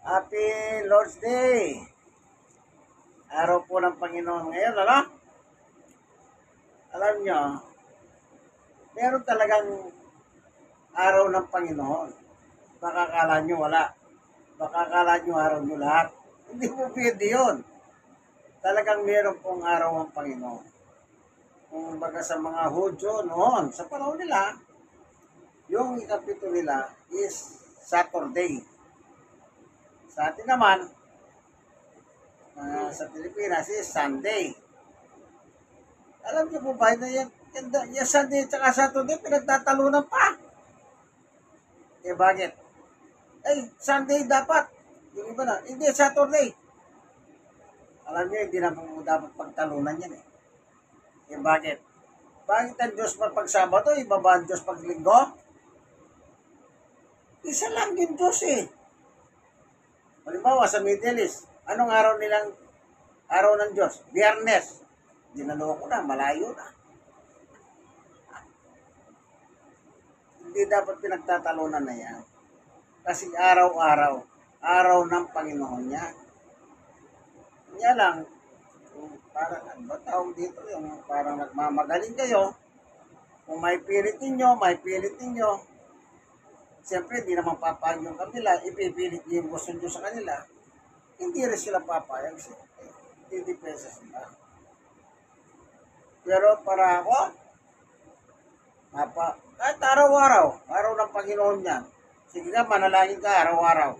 Happy Lord's Day! Araw po ng Panginoon ngayon, ano? Alam nyo, meron talagang araw ng Panginoon. Baka akala nyo wala. Baka akala nyo araw nyo lahat. Hindi po pwede yun. Talagang meron pong araw ng Panginoon. Kung baga sa mga Hudyo noon, sa panahon nila, yung ikapito nila is Saturday. Sa atin naman, sa Pilipinas is Sunday. Alam niyo po ba na yung Sunday at Saturday pinagtatalunan pa? Eh bakit? Eh Sunday dapat. Yung iba na, hindi Saturday. Alam niyo, hindi na po dapat pagtalunan yan eh. Eh bakit? Bakit ang Diyos pag Sabado, iba ba ang Diyos pag Linggo? Isa lang yung Diyos eh. Halimbawa sa Middle East, anong araw nilang araw ng Diyos? Biyernes. Dinaloko na, malayo na. Hindi dapat pinagtatalunan na yan. Kasi araw-araw, araw ng Panginoon niya. Kanya lang, parang ano ba tawag dito, yung parang nagmamagaling kayo. Kung may pilit ninyo, siyempre, hindi naman papayag yung kabila, ipipilit niyo yung gusto nyo sa kanila. Hindi rin sila papayag. Hindi depensa sila. Pero para ako, kahit araw-araw, araw ng Panginoon yan. Sige nga, manalangin ka araw-araw.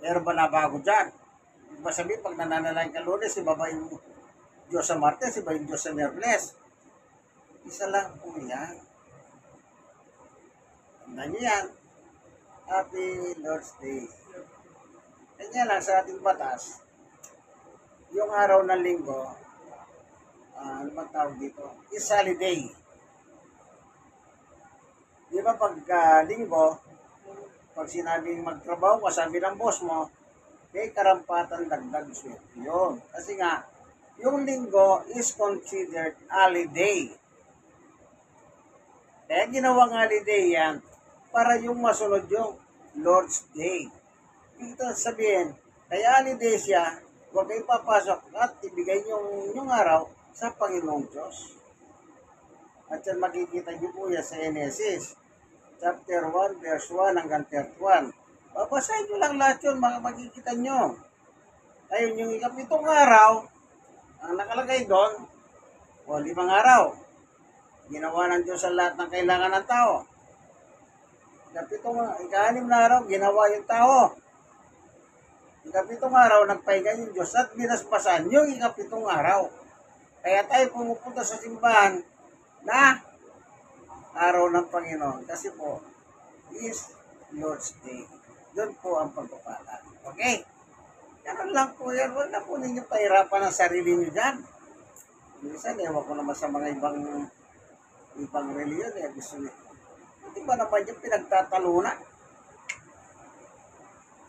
Meron ba nabago dyan? Ibig ba sabihin, pag nananalangin ka Lunes, iba ba yung Diyos sa Martes, iba yung Diyos sa Miyerkules? Isa lang po yan. Tandaan niyo yan. Happy Lord's Day. Kanya lang sa ating batas, yung araw ng linggo, ano bang tawag dito? Is holiday. Di ba pag linggo, pag sinabing magtrabaho ka, sabi ng boss mo, may karampatan dagdag sweldo yun. Kasi nga, yung linggo is considered holiday. Kaya ginawang holiday yan para yung masunod yung Lord's Day. Ito sabihin, kaya holiday siya, huwag kayo papasok at ibigay yung araw sa Panginoong Diyos. At yan makikita niyo po yan sa Genesis, chapter 1, verse 1 hanggang 31. Babasahin niyo lang lahat yun, makikita niyo. Ayun, yung ikapitong araw, ang nakalagay doon, 5 araw. Ginawa ng Diyos ang lahat ng kailangan ng tao. Ika-6 na araw, ginawa yung tao. Ikapitong araw, nagpahinga yung Diyos at binasbasan yung ikapitong araw. Kaya tayo pumupunta sa simbahan na araw ng Panginoon. Kasi po, is Lord's Day. Doon po ang pagpapala. Okay? Ganun lang po yan. Huwag na po ninyo pahirapan ang sarili nyo dyan. Minsan, ewan ko naman sa mga ibang reliyon. Gusto nyo. Hindi ba naman yung pinagtatalunan?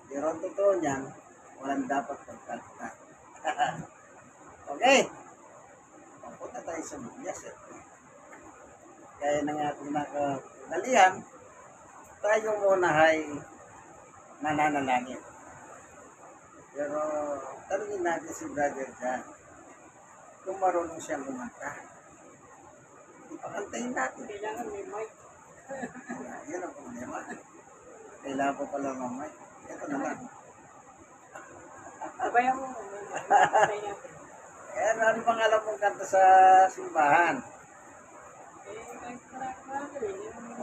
Pero ang totoo niyan, walang dapat pagtatalunan. Okay? Punta tayo sa Biblia. Kaya ng ating nakadalian, tayo muna ay nananalangin. Pero tanungin natin si Brother John kung marunong siyang kumanta. Ipakantayin natin. Kailangan may mic. Yan ang problema. Kailangan ko pala ng mic. Ito na lang. Sabayan mo. Eh, ano bang alam mong kanta sa simbahan?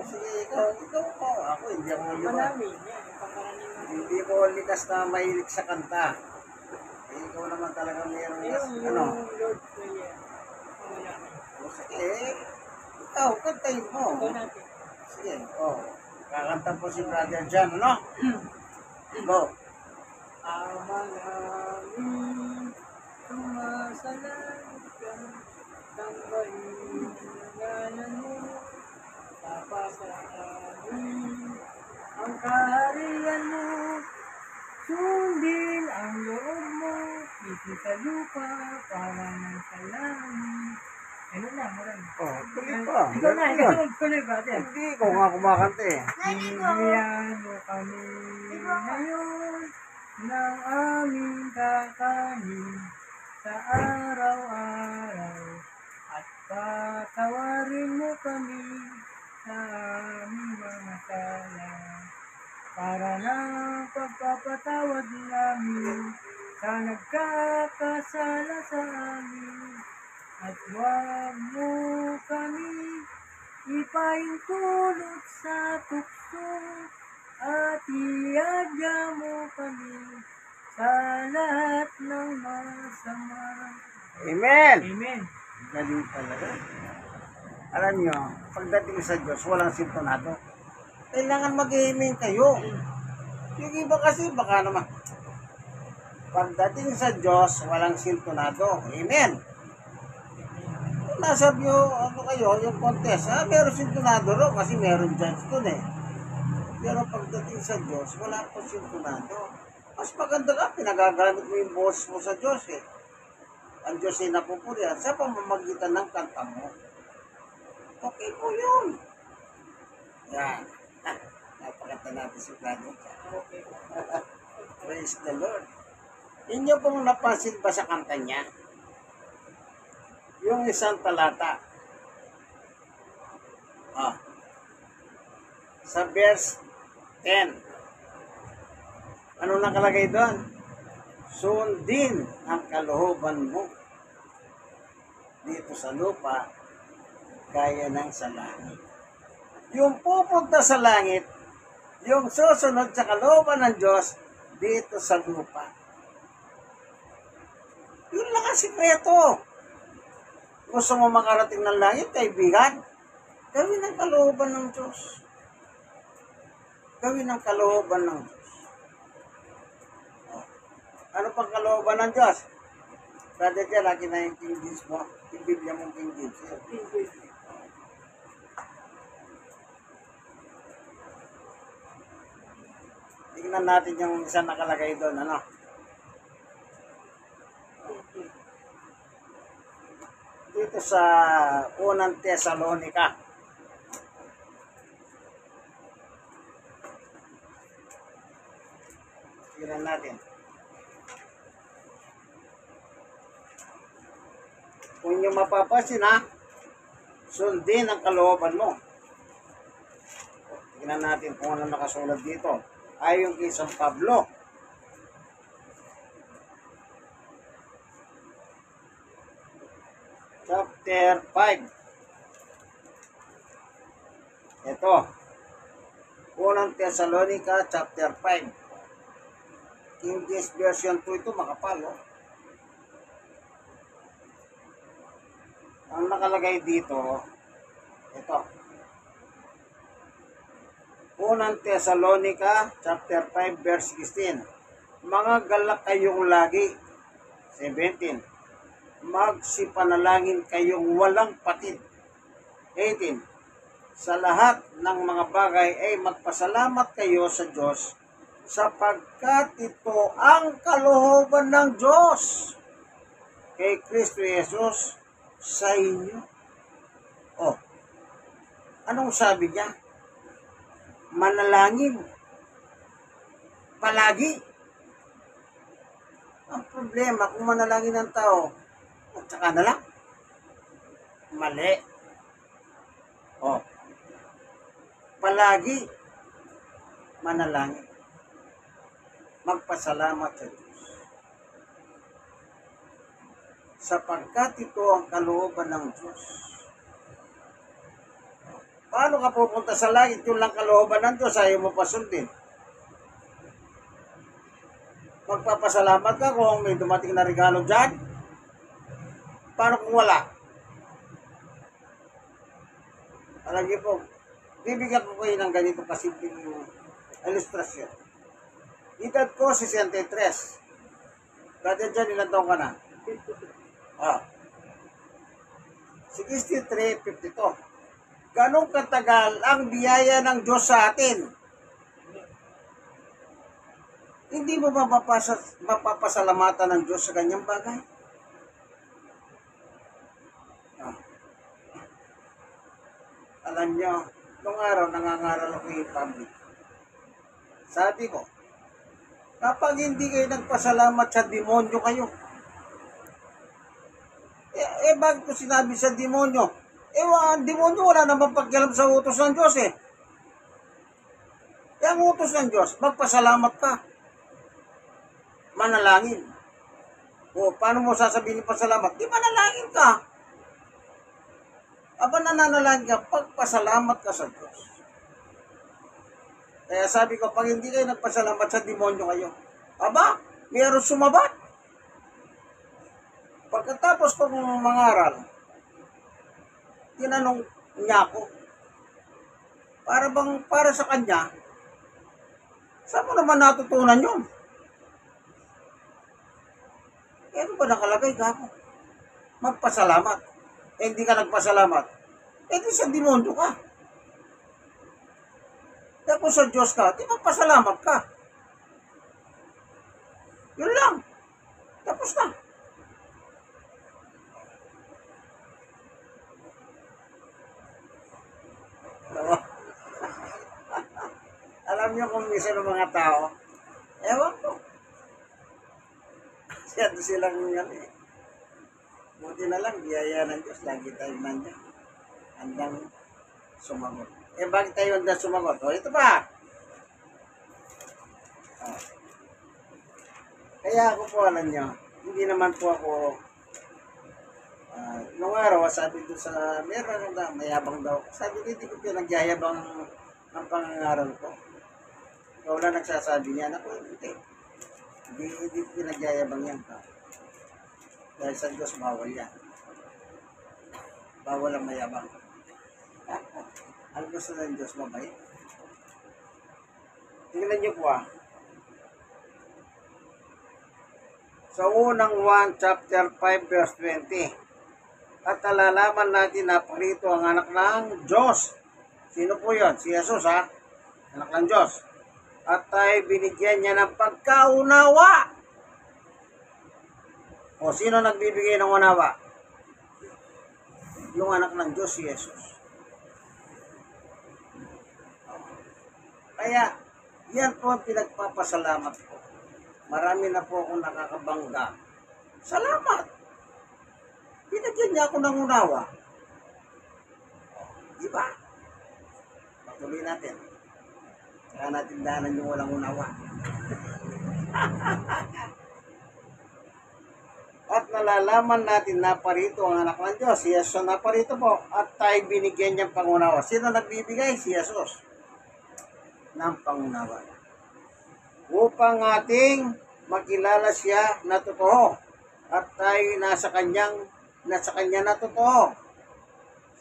Sige, ikaw po. Ako, hindi ako hindi ko likas na mahilig sa kanta. Eh, ikaw naman talaga mayroong ano? Sige, ikaw, kantayin mo. Sige, kakanta po si Brother John, ano? Go. Ama namin, sumasalang ka, tambahin ngalan mo, tapasa amin, ang kaharian mo, sundin ang loob mo, dito sa lupa, para ng salamin. Ano na, marami. Tuloy pa. Ikaw na, ikaw magtuloy ba? Hindi ko nga kumakanta eh. Hinihiyaan mo kami. ngayon ng aming kakanin sa araw-araw at patawarin mo kami sa aming mga sala para ng pagpapatawad namin sa nagkakasala sa amin at huwag mo kami ipahintulot sa tukso at iadya mo kami sa lahat ng masama. Amen! Amen. Galing talaga. Alam nyo, pagdating sa Diyos, walang sintonado. Kailangan maghihiming kayo. Yung iba kasi, baka naman. Pagdating sa Diyos, walang sintonado. Amen! Kung nasa ano kayo, yung contest, meron sintonado ro kasi meron judge dun eh. Pero pagdating sa Diyos, wala po sintonado. Mas maganda ka, pinagagamit mo yung boses mo sa Diyos eh. Ang Diyos ay napupurihan sa pamamagitan ng kanta mo. Okay po yun. Yan. Napakanta natin si Brother. Praise the Lord. Inyo pong napansin ba sa kanta niya? Yung isang talata. Sa verse 10. Ano nakalagay doon? Sundin ang kalooban mo dito sa lupa gaya ng sa langit. Yung pupunta sa langit, yung susunod sa kalooban ng Diyos dito sa lupa. Yun lang ang sikreto. Gusto mo makarating ng langit, kaibigan? Gawin ang kalooban ng Diyos. Gawin ang kalooban ng Diyos. Ano pang kalooban ng Diyos? Brother dyan, lagi na yung King James mo. Yung Biblia mong King James. Tingnan natin yung isa nakalagay doon. Ano? Dito sa unang Tesalonica. Tingnan natin. Kung nyo mapapasin ha, sundin ang kalooban mo. Tingnan natin kung ano nakasulat dito. Ayon kay San Pablo. Chapter 5. Ito. Unang Thessalonica, chapter 5. King James Version 2 ito, makapal. Ang nakalagay dito, ito. Unang Thessalonica, chapter 5, verse 16. Mga galak kayong lagi. 17. Magsipanalangin kayong walang patid. 18. Sa lahat ng mga bagay ay magpasalamat kayo sa Diyos sapagkat ito ang kalooban ng Diyos kay Kristo Jesus sa inyo. Anong sabi niya? Manalangin. Palagi. Ang problema, kung manalangin ng tao, at saka na lang, mali. Palagi, manalangin. Magpasalamat sa Diyos. Sapagkat ito ang kalooban ng Diyos. Paano ka pupunta sa langit? Yun lang kalooban ng Diyos, ayaw mo pasundin. Magpapasalamat ka kung may dumating na regalo dyan. Paano kung wala? Alam niyo po, bibigyan ko kayo ng ganito kasimpleng ilustrasyon. Edad ko 63. Brother John, ilan taong ka na? 63, 52. Ganong katagal ang biyaya ng Diyos sa atin? Hindi mo mapapasalamatan ng Diyos sa ganyang bagay? Alam nyo, nung araw nangangaral ako yung public. Sabi ko, Kapag hindi kayo nagpasalamat sa demonyo kayo. Bakit ko sinabi sa demonyo? Ang demonyo wala namang pagkialam sa utos ng Diyos eh. Ang utos ng Diyos, magpasalamat ka. Manalangin. O, paano mo sasabihin ng pasalamat? Di manalangin ka. Aba nananalangin ka, pagpasalamat ka sa Diyos. Kaya sabi ko, pag hindi kayo nagpasalamat sa demonyo kayo, aba, mayroon sumabat. Pagkatapos kong mangaral, tinanong niya ako, para sa kanya, saan mo naman natutunan yun? Ano ba nakalagay ka ako? Magpasalamat. Hindi ka nagpasalamat. Di sa demonyo ka. Kung sa Diyos ka, di magpasalamat ka. Yun lang. Tapos na. Alam niyo kung minsan ng mga tao, ewan ko. Silang buti na lang, biyaya ng Diyos, lagi tayo nandiyan. Handang sumagot. Bakit tayo handang sumagot? Ito pa. Kaya ako po, alam niyo, hindi naman po ako, nung araw, sabi doon sa, meron na, mayabang daw. Sabi ko, hindi ko pinagyayabang ng pangangaral ko. Ikaw lang nagsasabi niya, ako, hindi pinagyayabang yan ka. Dahil sa Diyos, bawal yan. Bawal ang mayabang. Ang gusto ng Diyos, mabait. Tingnan niyo po Sa unang 1 chapter 5 verse 20. At alalaman natin na parito ang anak ng Diyos. Sino po yun? Si Jesus Anak ng Diyos. At tayo binigyan niya ng pagkaunawa. O sino nagbibigay ng unawa? Yung anak ng Diyos, si Jesus. Kaya, yan po ang pinagpapasalamat ko. Marami na po akong nakakabangga. Salamat! Binigyan niya ako ng unawa. Diba? Patuloy natin. Kaya natin dahanan yung walang unawa. At nalalaman natin na parito ang anak ng Diyos. Si Jesus na parito po. At tayo binigyan niyang pangunawa. Sino nagbibigay? Si Jesus. Ng pangunawa. Upang ating makilala siya na totoo. At tayo nasa kanya na totoo.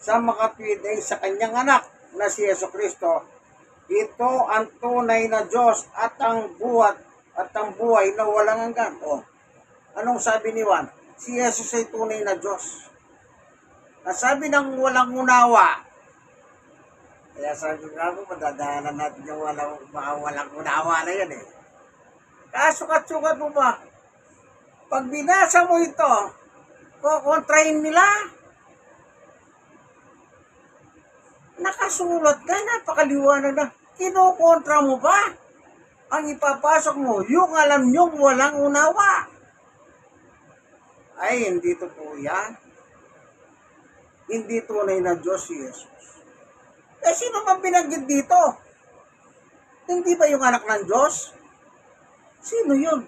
Sa makatwid ay sa kanyang anak na si Yesu Kristo. Ito ang tunay na Diyos at ang buhay na walang hanggan. Anong sabi ni Juan? Si Jesus ay tunay na Diyos. Sabi ng walang unawa. Kaya sabi nga po, madadaanan natin yung walang unawa na yan Kasukat-sukat mo ba? Pag binasa mo ito, kukontrahin nila. Nakasulat na, napakaliwanag na. Kinukontra mo ba? Ang ipapasok mo, yung alam nyong walang unawa. Ay, hindi totoo yan. Hindi tunay na Diyos si Jesus. Sino man binanggit dito? Hindi ba yung anak ng Diyos? Sino yun?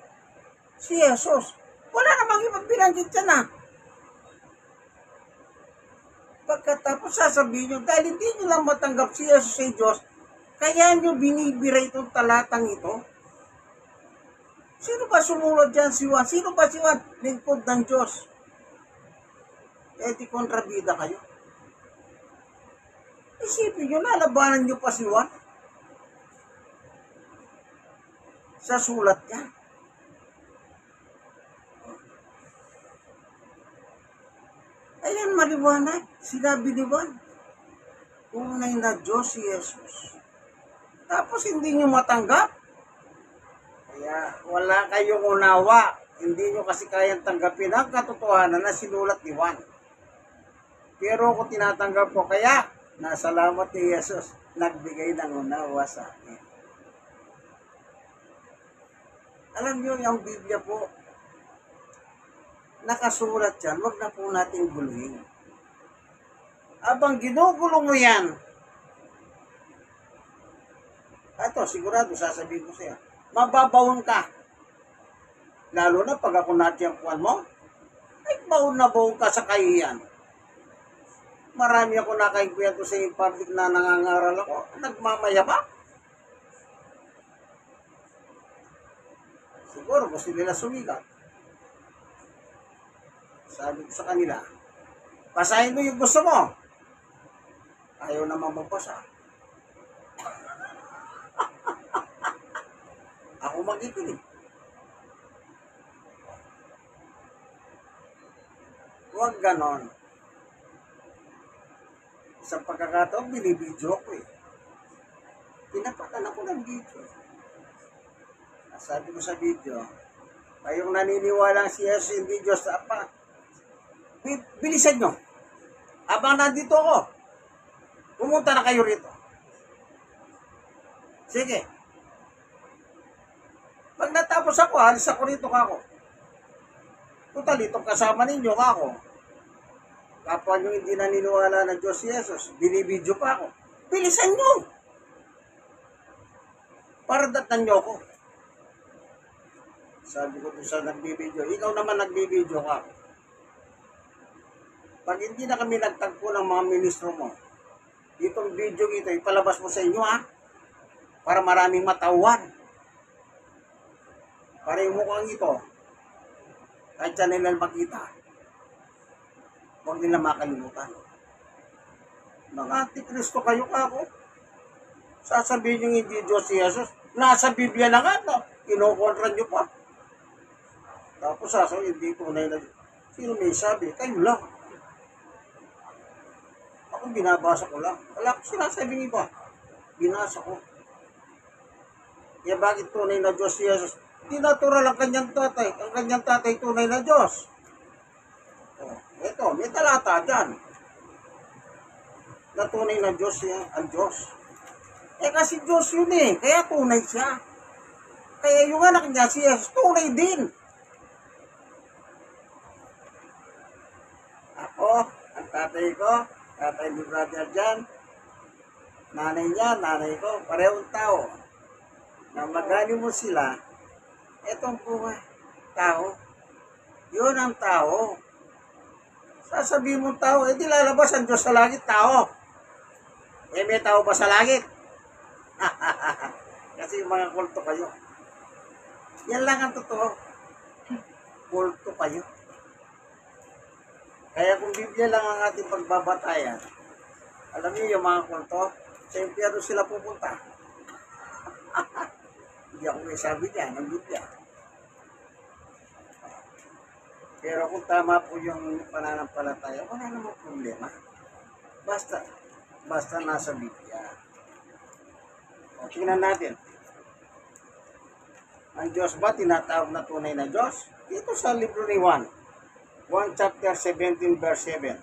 Si Jesus. Wala namang ibang binanggit yan Pagkatapos sasabihin nyo, dahil hindi nyo lang matanggap si Jesus ay Diyos, kaya nyo binibira itong talatang ito? Sino ba sumulat dyan si Juan? Sino ba si Juan? Lingkod ng Diyos. Di kontrabida kayo. Isipin nyo, lalabanan nyo pa si Juan? Sa sulat niya. Ayan, maliwanag. Sinabi ni Juan, tunay na Diyos si Jesus. Tapos hindi nyo matanggap. Kaya wala kayong unawa. Hindi nyo kasi kayang tanggapin ang katotohanan na sinulat ni Juan. Pero kung tinatanggap ko, kaya nasalamat ni Jesus, nagbigay ng unawa sa akin. Alam nyo, yung Biblia po, nakasulat yan, wag na po natin guluhin. Abang ginugulo mo yan, eto, sigurado, sasabihin ko sa'yo, mababawon ka. Lalo na pag ako natiyangkuhan mo, ay baon na baon ka sa kahiyan. Marami ako nakainkwento sa yung public na nangangaral ako, nagmamayabang. Siguro gusto nila sumigat. Sabi ko sa kanila, basahin mo yung gusto mo. Ayaw naman magbasa. Ako magikinig. Huwag ganon. Isang pagkakataon, binibidyo ko eh. Pinapatan ako ng video. Sabi ko sa video, kayong naniniwalang si Jesus hindi Diyos, bilisan nyo. Habang nandito ako, pumunta na kayo rito. Sige. Pag natapos ako, alis ako rito kako. Total, itong kasama ninyo kako. Kapwa nyo hindi naniniwala na Diyos si Jesus, binibidyo pa ako. Bilisan nyo. Para datan nyo ako. Sabi ko doon sa nagbibidyo, ikaw naman nagbibidyo ka. Pag hindi na kami nagtagpo ng mga ministro mo, itong video ito, ipalabas mo sa inyo ha, para maraming matawan. Para yung mukhang ito, kahit saan nila makita, huwag nila makalimutan. Mga antikristo kayo kako. Sasabihin yung hindi Diyos si Jesus, nasa Biblia na nga, no? Kinokontra nyo pa. Tapos sasabihin, hindi tunay na Diyos. Sino may sabi? Kayo lang. Ako binabasa ko lang. Wala ko sinasabing iba. Binasa ko. Kaya bakit tunay na Diyos si Jesus? Di natural ang kanyang tatay. Ang kanyang tatay tunay na Diyos. Oh, ito, may talata dyan. Na tunay na Diyos siya, ang Diyos. Eh kasi Diyos yun eh. Kaya tunay siya. Kaya yung anak niya si Jesus, tunay din. Ako, ang tatay ko, tatay ni brother dyan, nanay niya, nanay ko, parehong tao. Na magani mo sila, etong buhay, tao. Yun ang tao. Sasabihin mo tao, di lalabas ang Diyos sa langit, tao. May tao ba sa langit? Kasi yung mga kulto kayo. Yan lang ang totoo. Kulto kayo. Kaya kung Biblia lang ang ating pagbabatayan, alam niyo yung mga kulto, sa impyerno sila pupunta. Hindi ako may sabi niya ng Biblia. Pero kung tama po yung pananampalataya, wala namang problema. Basta nasa Biblia. O, tingnan natin. Ang Diyos ba tinatawag na tunay na Diyos? Dito sa libro ni Juan. 1 chapter 17 verse 7.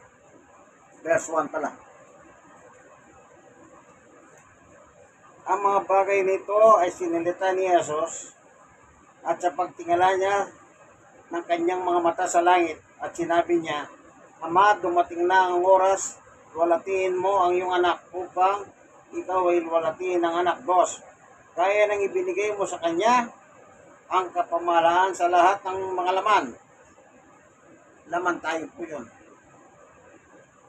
Verse 1 pala. Ang mga bagay nito ay sinilita ni Jesus at sa pagtingala niya ng kanyang mga mata sa langit at sinabi niya, Ama, dumating na ang oras, walatiin mo ang iyong anak upang ikaw ay walatiin ang anak. Dos, kaya nang ibinigay mo sa kanya ang kapamahalaan sa lahat ng mga laman. Laman tayo po yun.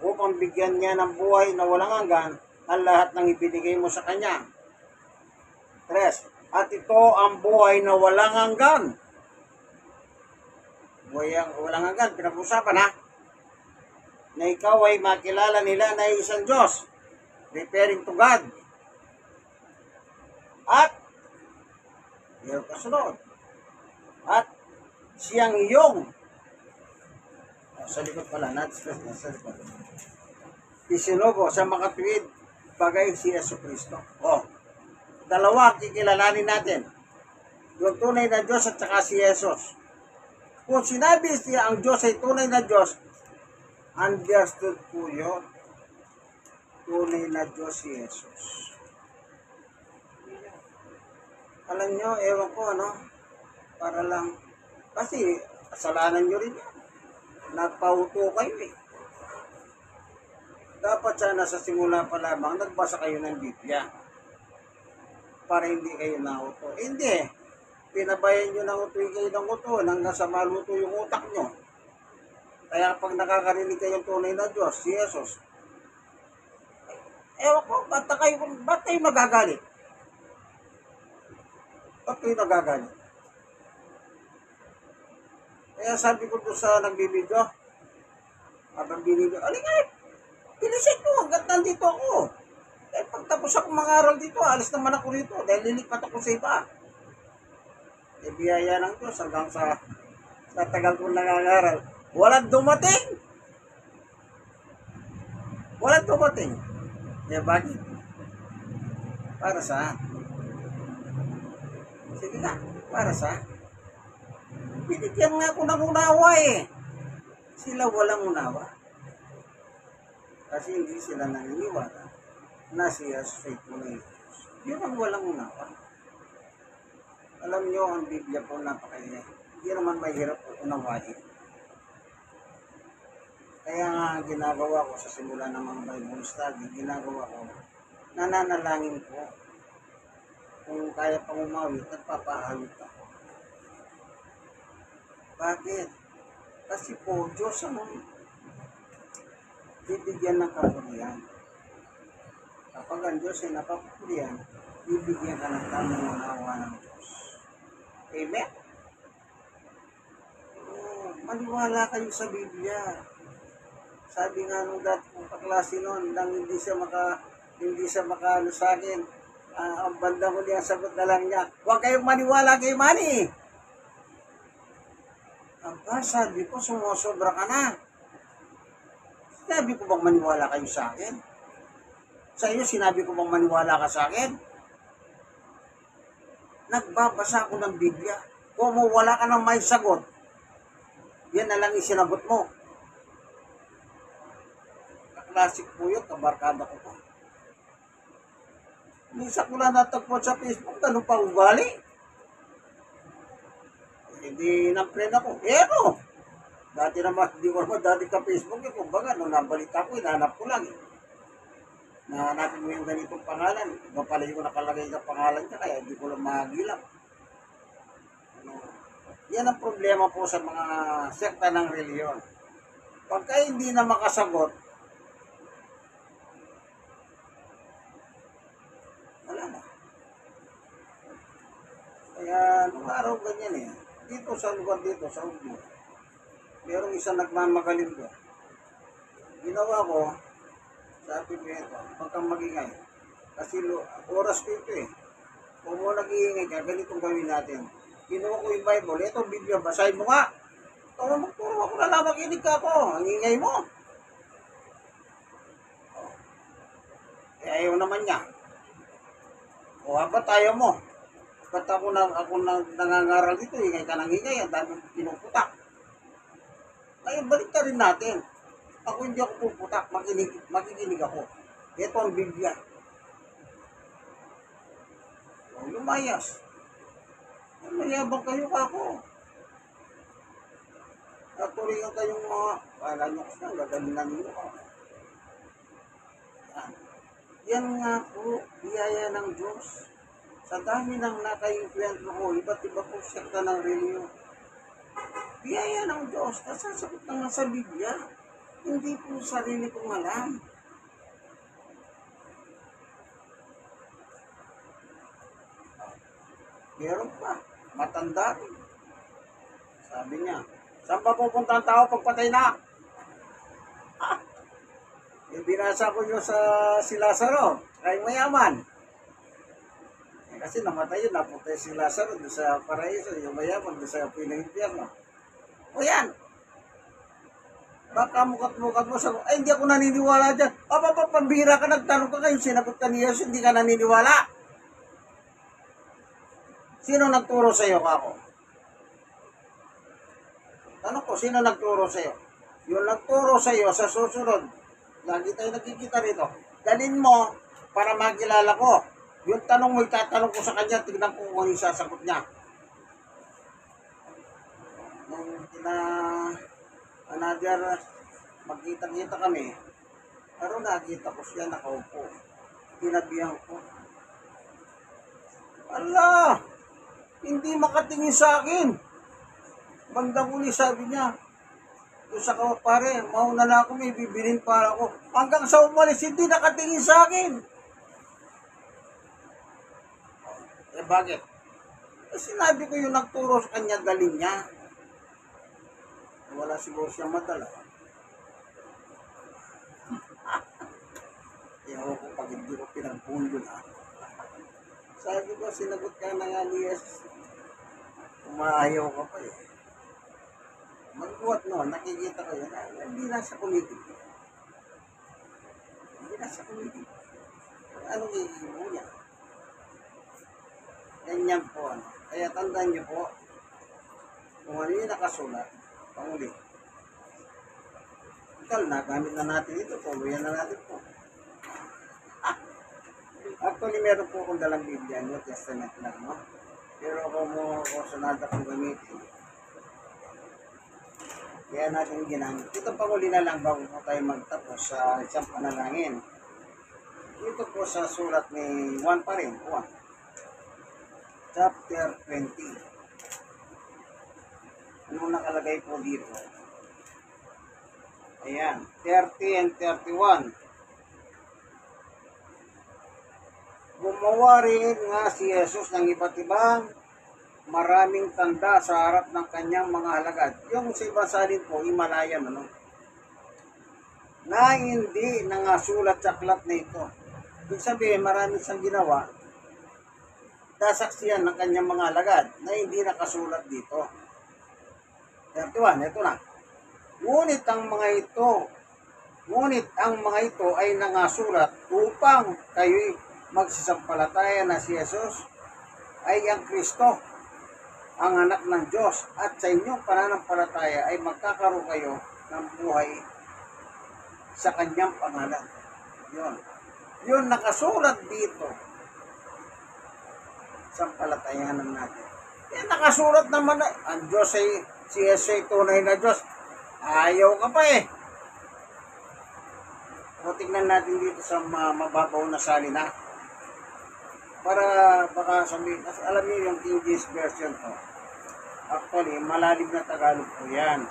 Upang bigyan niya ng buhay na walang hanggan ang lahat ng ibinigay mo sa kanya. 3. At ito ang buhay na walang hanggan. Buhay ang walang hanggan, pinag-usapan ha. Na ikaw ay makilala nila na isang Diyos. Referring to God. At, yung kasunod. At siyang iyong sa likod pala, sa likod. Isinugo sa makatuwid bagay si Jesucristo. Dalawa, kikilalanin natin. Yung tunay na Diyos at saka si Jesus. Kung sinabi siya ang Diyos ay tunay na Diyos, understood po yun. Tunay na Diyos si Jesus. Alam nyo, ewan ko, ano? Para lang, kasi kasalanan nyo rin yan. Nagpauto kayo eh. Dapat sana sa simula pa lamang, nagbasa kayo ng Biblia. Para hindi kayo nauto. Hindi. Pinabayan nyo ng utoy kayo ng uto hanggang sa maluto yung utak nyo. Kaya pag nakakarinig kayong tunay na Diyos, si Jesus, ewan ko, ba't kayo magagalit? Ba't kayo nagagalit? Kaya sabi ko doon sa nagbibideo, habang binibideo, alingay, pinisit ko hanggat nandito ako. Eh pagtapos ako mangaral dito, alis naman ako rito dahil lilipat ako sa iba. Eh biyaya ng Diyos hanggang sa tagal ko nangangaral. Walang dumating. Walang dumating. Eh bakit? Para sa? Sige na, para sa? Binigyan nga ako ng unawa eh. Sila walang unawa. Kasi hindi sila naniniwala na siya faithful na Diyos. Yun ang walang unawa. Alam nyo, ang Biblia po napakaya. Hindi naman mahirap po unawain. Kaya nga ginagawa ko sa simula ng mga Bible study, ginagawa ko, nananalangin ko. Kung kaya pang umawit, nagpapahawit ako. Bakit? Kasi po, Diyos ang bibigyan ng kapurihan. Kapag ang Diyos ay napapurihan, bibigyan ka ng tamang unawa ng Diyos. Amen? Maniwala kayo sa Biblia. Sabi nga nung dati kong kaklase noon, nang hindi siya makaano sa akin, ang bandang huli ang sagot na lang niya, huwag kayong maniwala kay Manny. Aba, sabi ko, sumusobra ka na. Sinabi ko bang maniwala kayo sa akin? Sa iyo, sinabi ko bang maniwala ka sa akin? Nagbabasa ako ng Biblia. Kung wala ka ng may sagot, yan na lang isinagot mo. Kaklasik po yun, kabarkada ko po. Minsan ko lang natagpuan sa Facebook, ganun pa ugali. Hindi na-friend ako. Pero, dati naman, hindi ko naman dati ka Facebook. Kumbaga, nung nabalita ko, hinahanap ko lang. Nahanapin mo yung ganitong pangalan. Iba pala yung nakalagay na pangalan niya, kaya hindi ko lang mahagilang. Yan ang problema po sa mga sekta ng reliyon. Pagka hindi na makasagot, wala na. Kaya, nung araw ganyan eh. Dito sa lugar dito, sa Ugbo, merong isang nagmamagaling doon. Ginawa ko, sabi ko ito, huwag kang magingay. Kasi oras ko ito eh. Kung mo nag-iingay ka, ganitong gawin natin. Kinuha ko yung Bible, ito Biblia, basahin mo nga. Kung magturo ako na lang, makinig ka ako, ang ingay mo. Eh, ayaw naman niya. O, ba't ayaw mo? Ba't ako nangangaral dito, ingay ka ng ingay, ang dami pinuputak. Ngayon, balik ka rin natin. Ako hindi ako puputak, makikinig ako. Ito ang Biblia. O, lumayas. Mayabang kayo ako. Naturingan kayong mga, kala nyo kasi ang gagalingan nyo ako. Yan nga po, biyaya ng Diyos. Sa dami ng naka-influence ko, iba't iba po sekta ng reliyon. Biyaya ng Diyos, nasasagot na nga sa Biblia. Hindi po sarili kong alam. Meron pa, matanda rin. Sabi niya, saan pa pupunta ang tao pagpatay na? Binasa ko yun sa si Lazaro, kay mayaman. Kasi namatay yun, napunta si Lazaro doon sa paraiso, yung mayaman doon sa pinag-impyerno. O yan. Baka mukat-mukat mo sa, ay hindi ako naniniwala dyan. Pambira ka, nagtanong ka kayo, sinagot ka ni Jesus, hindi ka naniniwala. Sino nagturo sa iyo kako? Tanong ko, sino nagturo sa iyo? Yung nagturo sa iyo sa susunod, lagi tayo nagkikita rito, dalhin mo para makilala ko. Yung tanong mo, itatanong ko sa kanya, tignan ko kung ano yung sasagot niya. nung another, magkita-kita kami, pero nakita ko siya nakaupo. Tinabihan ko, ala, hindi makatingin sa akin. Bandang uli sabi niya, doon sa pare, mauna na ako, may bibilin para ako. Hanggang sa umalis, hindi nakatingin sa akin. Eh bakit? Eh, sinabi ko yung nagturo sa kanya, galing niya. Wala siguro siya madala. Ewan ko pag hindi ko pinagpundo na. Sabi ko, sinagot ka na nga ni Jesus. Umaayaw ka pa eh. Magbuhat no, nakikita ko yun. Hindi nasa committee. Hindi nasa committee. Anong iibo mo niya? Ganyan po ano. Kaya tandaan niyo po, kung ano yung nakasulat, panguli. Total, nagamit na natin ito. Tuluyan na natin po. Actually, meron po akong dalang Biblia, New Testament lang, no? Pero kung mo sa nada kong gamitin, kaya natin ginamit. Ito panguli na lang bago po tayo magtapos sa isang panalangin. Ito po sa sulat ni Juan pa rin, Juan. Chapter 20. Anong nakalagay po dito? Ayan, 30 and 31. Gumawa rin nga si Jesus ng iba't ibang maraming tanda sa harap ng kanyang mga alagad. Yung sa ibang salin po, Himalayan, ano? Na hindi nangasulat sa aklat na ito. Ibig sabihin, maraming siyang ginawa, dasaksiyan ng kanyang mga alagad na hindi nakasulat dito. 31, ito na. Ngunit ang mga ito ay nangasulat upang kayo'y magsisampalataya na si Jesus ay ang Kristo, ang anak ng Diyos, at sa inyong pananampalataya ay magkakaroon kayo ng buhay sa kanyang pangalan. Yun nakasulat dito sa palatayanan natin. Eh, nakasulat naman na, ang Diyos ay, si Jesus ay tunay na Diyos. Ayaw ka pa eh. O, tingnan natin dito sa mababaw na salina. Para baka sabihin, alam niyo yung King James Version to. Actually, malalim na Tagalog po yan.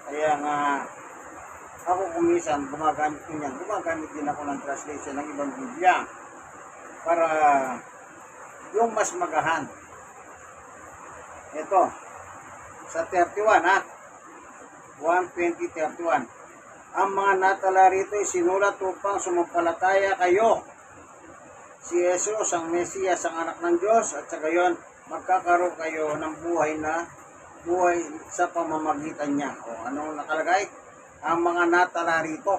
Kaya nga, ako kumisan, gumagamit ko yan. Gumagamit din ako ng translation ng ibang Biblia. Para yung mas magahan. Ito, sa 31 ha. 1:20:31. Ang mga natala rito ay sinulat upang sumampalataya kayo. Si Jesus, ang Mesiyas, ang anak ng Diyos, at sa gayon, magkakaroon kayo ng buhay sa pamamagitan niya. O anong nakalagay? Ang mga natala rito.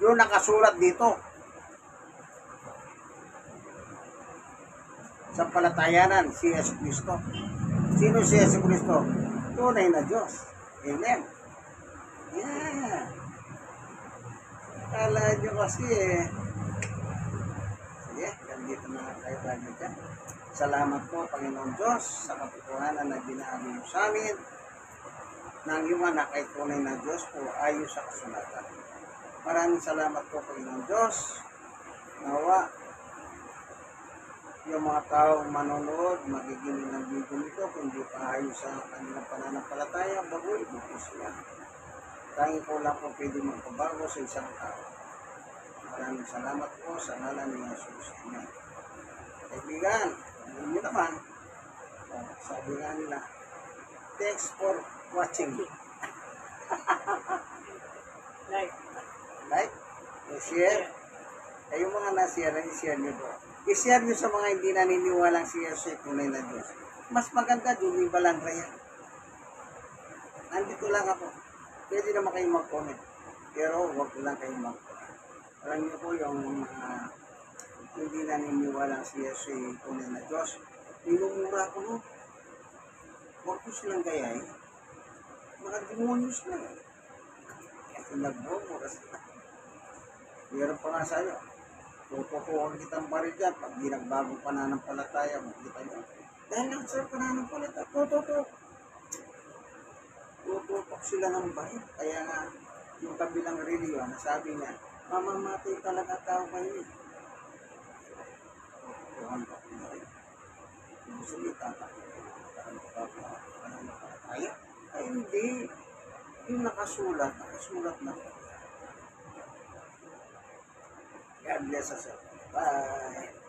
Yung nakasulat dito. Sa palatayanan, si Yesu Cristo. Sino si Yesu Cristo? Tunay na Diyos. Amen. Yeah. Kala nyo kasi eh. Sige, ganito na tayo tayo dyan. Salamat po, Panginoon Diyos, sa katotohanan na binahagi mo sa amin ng iyong anak ay tunay na Diyos po ayon sa kasulatan. Maraming salamat po, Panginoon Diyos. Nawa, yung mga taong manonood, magiging ng video nito, kundi pa ayon sa kanilang pananampalataya, bagoy, bukos sila. Tanging ko lang po pwede magpabago sa isang tao. Maraming salamat po sa ngalan ni Jesus. Amen. Kaibigan, alam niyo naman, sabi nga nila, thanks for watching. Like, share. Kayong mga na-share, i-share nyo po. I-share nyo sa mga hindi naniniwalang si Jesus ay tunay na Diyos. Mas maganda, dumibalan raya. Nandito lang ako. Pwede naman kayong mag-comment. Pero huwag lang kayong mag-comment. Alam niyo po yung mga hindi naniniwalang si Jesus ay tunay na Diyos. Minumura ko no. Huwag ko silang gayahin. Mga demonyo sila. Kasi nagmumura sila. Meron pa nga sa'yo. Tutukuhan kitang baril dyan. Pag di nagbagong pananampalataya, makita nyo. Dahil lang sa pananampalataya, tututok sila ng bahid. Kaya nga, yung kabilang reliyon, nasabi niya, mamamatay talaga tao kayo. Tuhan ko na rin. Yung salita na, pananampalataya. Ay hindi. Yung nakasulat na. God bless us all. Bye.